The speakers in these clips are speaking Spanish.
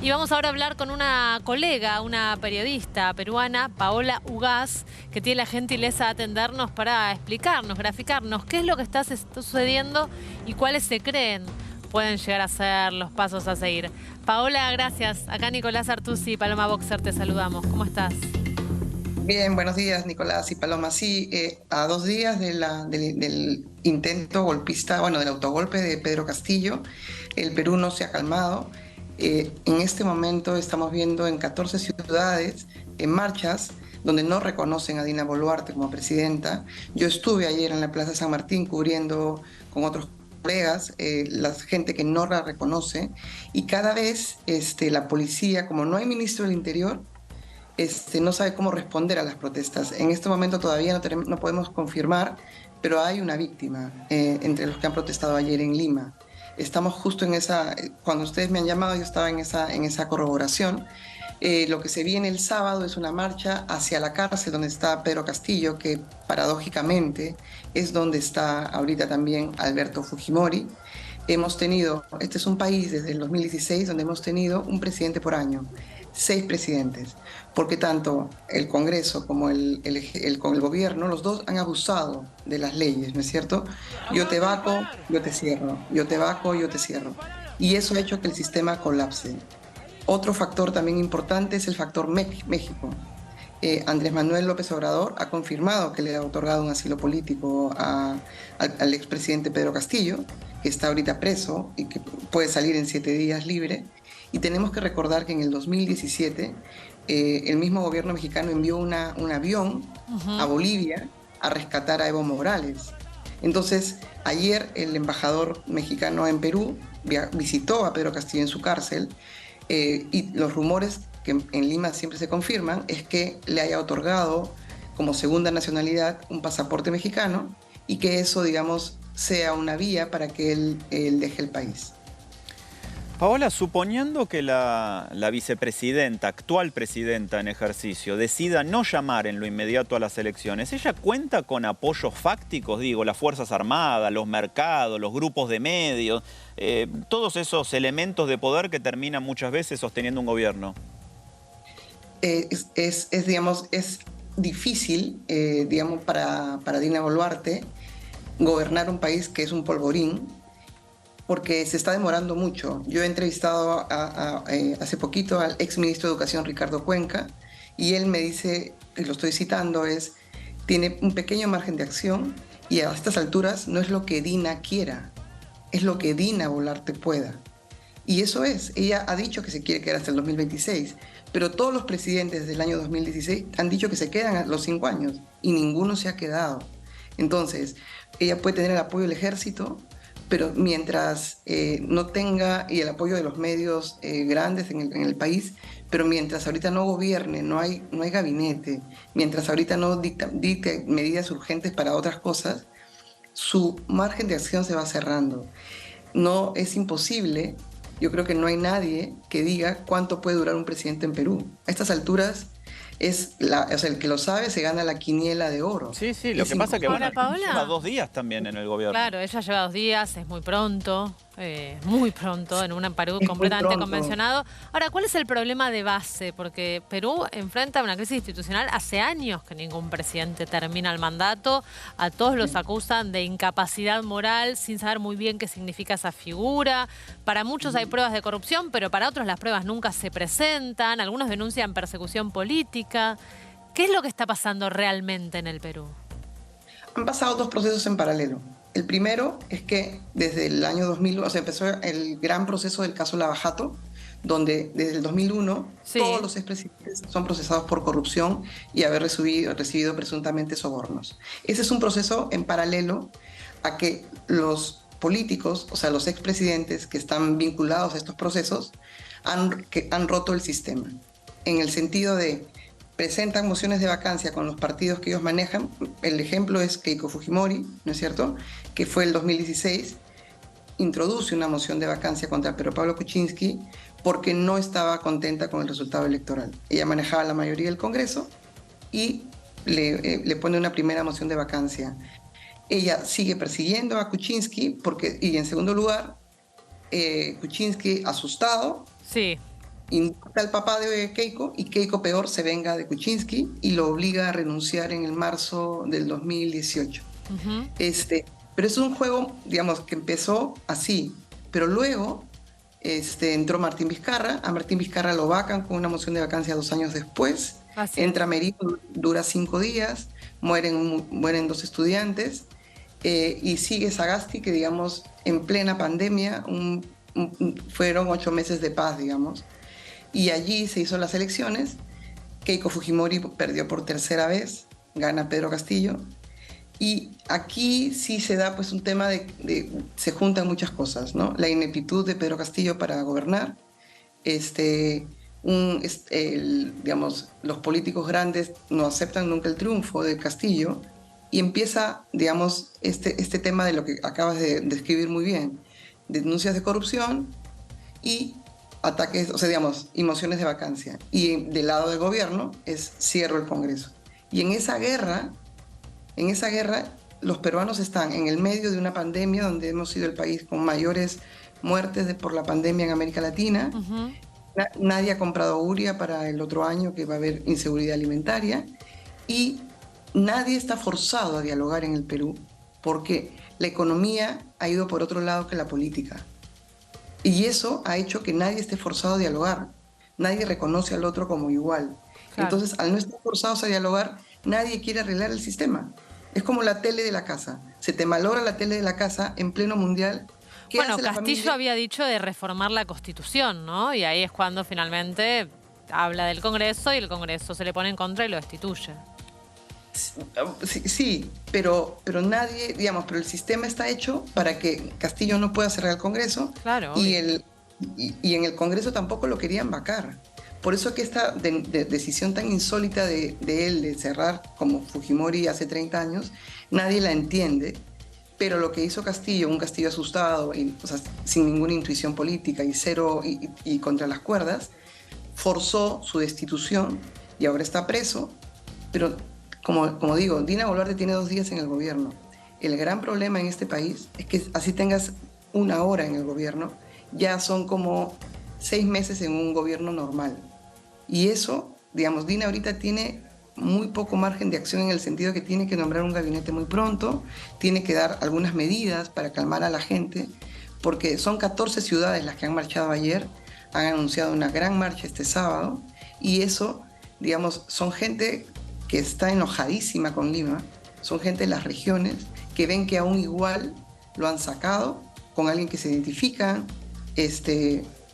Y vamos ahora a hablar con una colega, una periodista peruana, Paola Ugaz, que tiene la gentileza de atendernos para explicarnos, graficarnos qué es lo que está sucediendo y cuáles se creen pueden llegar a ser los pasos a seguir. Paola, gracias. Acá Nicolás Artusi y Paloma Boxer te saludamos. ¿Cómo estás? Bien, buenos días, Nicolás y Paloma. Sí, a 2 días del intento golpista, bueno, del autogolpe de Pedro Castillo, el Perú no se ha calmado. En este momento estamos viendo en 14 ciudades marchas donde no reconocen a Dina Boluarte como presidenta. Yo estuve ayer en la Plaza San Martín cubriendo con otros colegas la gente que no la reconoce, y cada vez la policía, como no hay ministro del Interior, no sabe cómo responder a las protestas. En este momento todavía no podemos confirmar, pero hay una víctima entre los que han protestado ayer en Lima. Estamos justo en esa, cuando ustedes me han llamado, yo estaba en esa corroboración. Lo que se viene el sábado es una marcha hacia la cárcel donde está Pedro Castillo, que paradójicamente es donde está ahorita también Alberto Fujimori. Este es un país desde el 2016 donde hemos tenido un presidente por año, 6 presidentes, porque tanto el Congreso como el gobierno, los dos han abusado de las leyes, ¿no es cierto? Yo te vaco, yo te cierro, yo te vaco, yo te cierro. Y eso ha hecho que el sistema colapse. Otro factor también importante es el factor México. Andrés Manuel López Obrador ha confirmado que le ha otorgado un asilo político al expresidente Pedro Castillo, que está ahorita preso y que puede salir en 7 días libre. Y tenemos que recordar que en el 2017 el mismo gobierno mexicano envió un avión a Bolivia a rescatar a Evo Morales. Entonces, ayer el embajador mexicano en Perú visitó a Pedro Castillo en su cárcel, y los rumores que en Lima siempre se confirman es que le haya otorgado como segunda nacionalidad un pasaporte mexicano, y que eso, digamos, sea una vía para que él deje el país. Paola, suponiendo que la vicepresidenta, actual presidenta en ejercicio, decida no llamar en lo inmediato a las elecciones, ¿ella cuenta con apoyos fácticos? Digo, las Fuerzas Armadas, los mercados, los grupos de medios, todos esos elementos de poder que terminan muchas veces sosteniendo un gobierno. Digamos, es difícil, digamos, para Dina Boluarte gobernar un país que es un polvorín, porque se está demorando mucho. Yo he entrevistado hace poquito al exministro de Educación, Ricardo Cuenca, y él me dice, y lo estoy citando, tiene un pequeño margen de acción, y a estas alturas no es lo que Dina quiera, es lo que Dina Boluarte pueda. Y eso ella ha dicho que se quiere quedar hasta el 2026, pero todos los presidentes desde el año 2016 han dicho que se quedan a los 5 años, y ninguno se ha quedado. Entonces, ella puede tener el apoyo del ejército, pero mientras no tenga, y el apoyo de los medios grandes en el país, pero mientras ahorita no gobierne, no hay gabinete, mientras ahorita no dicte medidas urgentes para otras cosas, su margen de acción se va cerrando. No es imposible, yo creo que no hay nadie que diga cuánto puede durar un presidente en Perú. A estas alturas, el que lo sabe se gana la quiniela de oro. Sí, sí, lo que pasa es que Ahora, Paola, lleva 2 días también en el gobierno. claro, ella lleva 2 días, es muy pronto, en un Perú Es muy completamente pronto. convencionado. Ahora, ¿cuál es el problema de base? Porque Perú enfrenta una crisis institucional hace años que ningún presidente termina el mandato. A todos los acusan de incapacidad moral sin saber muy bien qué significa esa figura. Para muchos hay pruebas de corrupción, pero para otros las pruebas nunca se presentan. Algunos denuncian persecución política. ¿Qué es lo que está pasando realmente en el Perú? Han pasado 2 procesos en paralelo. El primero es que desde el año 2000, empezó el gran proceso del caso Lava Jato, donde desde el 2001 Sí. todos los expresidentes son procesados por corrupción y haber recibido presuntamente sobornos. Ese es un proceso en paralelo a que los políticos, o sea, los expresidentes que están vinculados a estos procesos, han roto el sistema, en el sentido de presentan mociones de vacancia con los partidos que ellos manejan. El ejemplo es Keiko Fujimori, ¿no es cierto?, que fue el 2016, introduce una moción de vacancia contra Pedro Pablo Kuczynski porque no estaba contenta con el resultado electoral. Ella manejaba la mayoría del Congreso y le pone una primera moción de vacancia. Ella sigue persiguiendo a Kuczynski y en segundo lugar, Kuczynski, asustado, Sí. indulta al papá de Keiko y Keiko, peor, se venga de Kuczynski y lo obliga a renunciar en el marzo del 2018. Pero es un juego, digamos, que empezó así, pero luego entró Martín Vizcarra. A Martín Vizcarra lo vacan con una moción de vacancia 2 años después. Entra Merino, dura 5 días, mueren 2 estudiantes, y sigue Sagasti, que digamos, en plena pandemia, fueron 8 meses de paz, digamos. Y allí se hizo las elecciones. Keiko Fujimori perdió por 3ª vez, gana Pedro Castillo. Y aquí sí se da pues un tema se juntan muchas cosas, ¿no? La ineptitud de Pedro Castillo para gobernar, digamos, los políticos grandes no aceptan nunca el triunfo de Castillo y empieza, digamos, este tema de lo que acabas de describir muy bien, denuncias de corrupción y ataques, o sea, digamos, y mociones de vacancia. Y del lado del gobierno es cierro el Congreso. Y en esa guerra, los peruanos están en el medio de una pandemia donde hemos sido el país con mayores muertes por la pandemia en América Latina. Nadie ha comprado urea para el otro año, que va a haber inseguridad alimentaria. Y nadie está forzado a dialogar en el Perú porque la economía ha ido por otro lado que la política. Y eso ha hecho que nadie esté forzado a dialogar. Nadie reconoce al otro como igual. Claro. Entonces, al no estar forzados a dialogar, nadie quiere arreglar el sistema. Es como la tele de la casa. Se te malogra la tele de la casa en pleno mundial. Bueno, Castillo había dicho de reformar la Constitución, ¿no? Y ahí es cuando finalmente habla del Congreso y el Congreso se le pone en contra y lo destituye. Sí, pero nadie, digamos, pero el sistema está hecho para que Castillo no pueda cerrar el Congreso. Claro. Y en el Congreso tampoco lo querían vacar. Por eso que esta decisión tan insólita de él de cerrar como Fujimori hace 30 años, nadie la entiende. Pero lo que hizo Castillo, un Castillo asustado, o sea, sin ninguna intuición política y contra las cuerdas, forzó su destitución y ahora está preso. Pero, como digo, Dina Boluarte tiene 2 días en el gobierno. El gran problema en este país es que así tengas 1 hora en el gobierno, ya son como 6 meses en un gobierno normal. Y eso, digamos, Dina ahorita tiene muy poco margen de acción en el sentido que tiene que nombrar un gabinete muy pronto, tiene que dar algunas medidas para calmar a la gente, porque son 14 ciudades las que han marchado ayer, han anunciado una gran marcha este sábado, y eso, digamos, son gente que está enojadísima con Lima, son gente de las regiones que ven que aún igual lo han sacado con alguien que se identifica,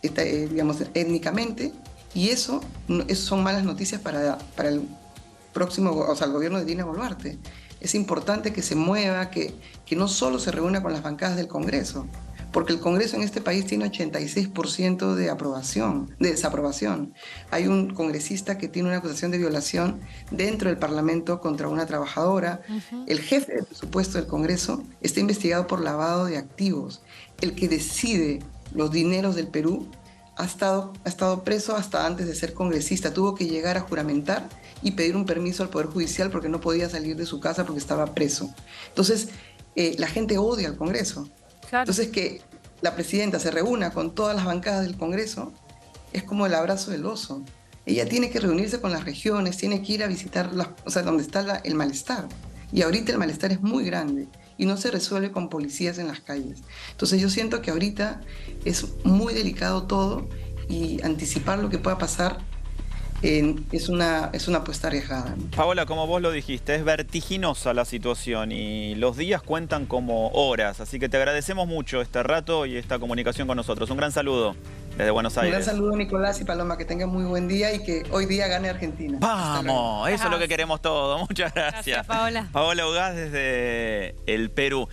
digamos, étnicamente, y eso son malas noticias para el próximo, o sea, el gobierno de Dina Boluarte. Es importante que se mueva, que no solo se reúna con las bancadas del Congreso, porque el Congreso en este país tiene 86% de desaprobación. Hay un congresista que tiene una acusación de violación dentro del Parlamento contra una trabajadora. El jefe de presupuesto del Congreso está investigado por lavado de activos. El que decide los dineros del Perú ha estado preso hasta antes de ser congresista. Tuvo que llegar a juramentar y pedir un permiso al Poder Judicial porque no podía salir de su casa porque estaba preso. Entonces, la gente odia al Congreso. Claro. Entonces, que la presidenta se reúna con todas las bancadas del Congreso es como el abrazo del oso. Ella tiene que reunirse con las regiones, tiene que ir a visitar donde está el malestar. Y ahorita el malestar es muy grande y no se resuelve con policías en las calles. Entonces yo siento que ahorita es muy delicado todo y anticipar lo que pueda pasar es una apuesta arriesgada, ¿no? Paola, como vos lo dijiste, es vertiginosa la situación y los días cuentan como horas, así que te agradecemos mucho este rato y esta comunicación con nosotros. Un gran saludo desde Buenos Aires. Un gran saludo, Nicolás y Paloma, que tengan muy buen día y que hoy día gane Argentina. ¡Vamos! Eso es lo que queremos todos. Muchas gracias. Gracias, Paola. Paola Ugaz desde el Perú.